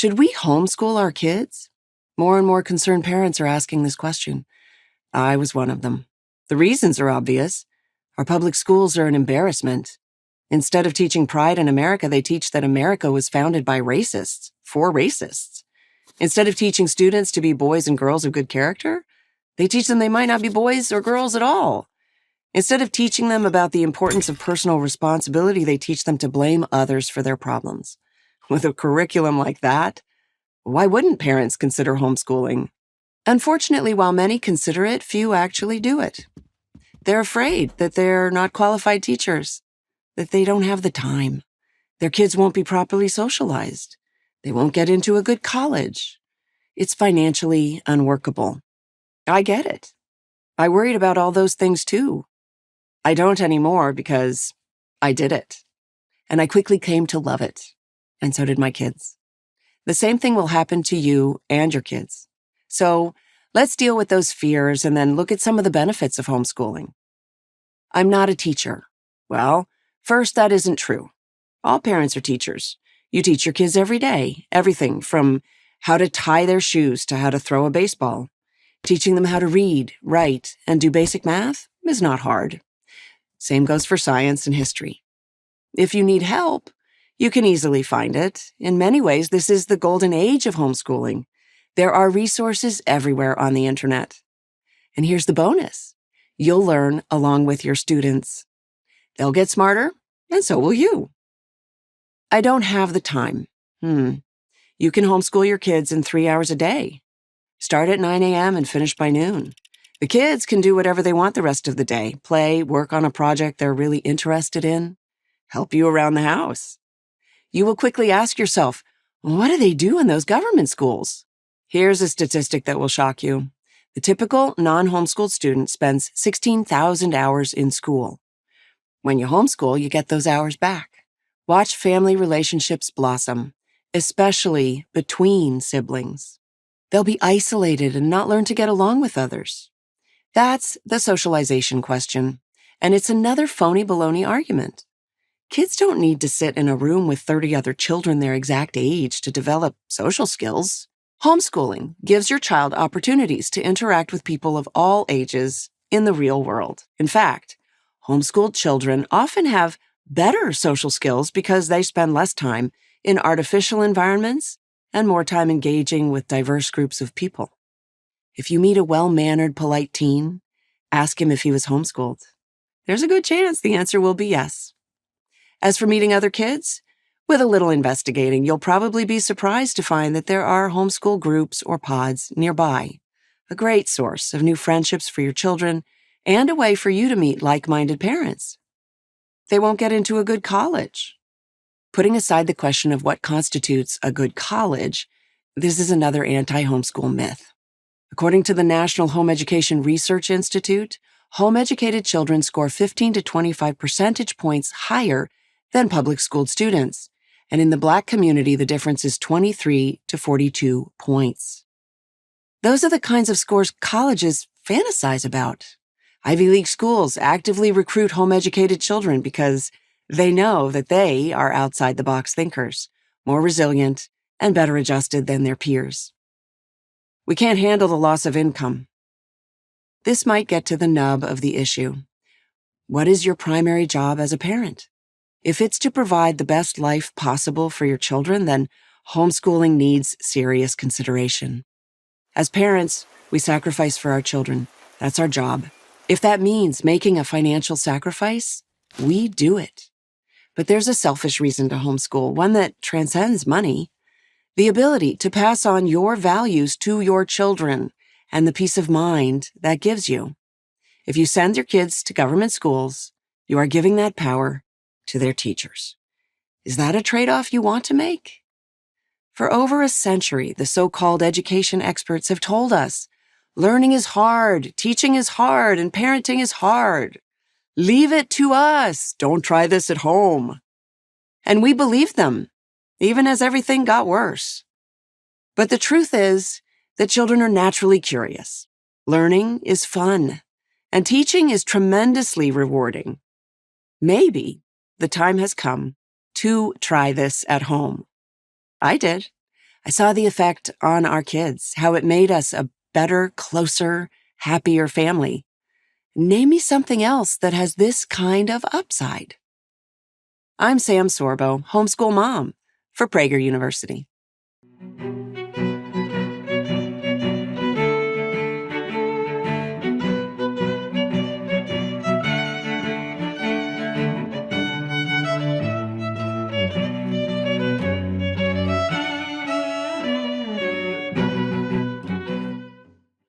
Should we homeschool our kids? More and more concerned parents are asking this question. I was one of them. The reasons are obvious. Our public schools are an embarrassment. Instead of teaching pride in America, they teach that America was founded by racists, for racists. Instead of teaching students to be boys and girls of good character, they teach them they might not be boys or girls at all. Instead of teaching them about the importance of personal responsibility, they teach them to blame others for their problems. With a curriculum like that, why wouldn't parents consider homeschooling? Unfortunately, while many consider it, few actually do it. They're afraid that they're not qualified teachers, that they don't have the time. Their kids won't be properly socialized. They won't get into a good college. It's financially unworkable. I get it. I worried about all those things too. I don't anymore because I did it. And I quickly came to love it. And so did my kids. The same thing will happen to you and your kids. So let's deal with those fears and then look at some of the benefits of homeschooling. I'm not a teacher. Well, first, that isn't true. All parents are teachers. You teach your kids every day, everything from how to tie their shoes to how to throw a baseball. Teaching them how to read, write, and do basic math is not hard. Same goes for science and history. If you need help, you can easily find it. In many ways, this is the golden age of homeschooling. There are resources everywhere on the internet. And here's the bonus. You'll learn along with your students. They'll get smarter, and so will you. I don't have the time. You can homeschool your kids in 3 hours a day. Start at 9 a.m. and finish by noon. The kids can do whatever they want the rest of the day, play, work on a project they're really interested in, help you around the house. You will quickly ask yourself, what do they do in those government schools? Here's a statistic that will shock you. The typical non-homeschooled student spends 16,000 hours in school. When you homeschool, you get those hours back. Watch family relationships blossom, especially between siblings. They'll be isolated and not learn to get along with others. That's the socialization question, and it's another phony baloney argument. Kids don't need to sit in a room with 30 other children their exact age to develop social skills. Homeschooling gives your child opportunities to interact with people of all ages in the real world. In fact, homeschooled children often have better social skills because they spend less time in artificial environments and more time engaging with diverse groups of people. If you meet a well-mannered, polite teen, ask him if he was homeschooled. There's a good chance the answer will be yes. As for meeting other kids, with a little investigating, you'll probably be surprised to find that there are homeschool groups or pods nearby, a great source of new friendships for your children and a way for you to meet like-minded parents. They won't get into a good college. Putting aside the question of what constitutes a good college, this is another anti-homeschool myth. According to the National Home Education Research Institute, home-educated children score 15 to 25 percentage points higher than public-schooled students. And in the Black community, the difference is 23 to 42 points. Those are the kinds of scores colleges fantasize about. Ivy League schools actively recruit home-educated children because they know that they are outside-the-box thinkers, more resilient, and better adjusted than their peers. We can't handle the loss of income. This might get to the nub of the issue. What is your primary job as a parent? If it's to provide the best life possible for your children, then homeschooling needs serious consideration. As parents, we sacrifice for our children. That's our job. If that means making a financial sacrifice, we do it. But there's a selfish reason to homeschool, one that transcends money. The ability to pass on your values to your children and the peace of mind that gives you. If you send your kids to government schools, you are giving that power to their teachers. Is that a trade-off you want to make? For over a century, the so-called education experts have told us, learning is hard, teaching is hard, and parenting is hard. Leave it to us. Don't try this at home. And we believed them, even as everything got worse. But the truth is that children are naturally curious. Learning is fun, and teaching is tremendously rewarding. Maybe the time has come to try this at home. I did. I saw the effect on our kids, how it made us a better, closer, happier family. Name me something else that has this kind of upside. I'm Sam Sorbo, homeschool mom for Prager University.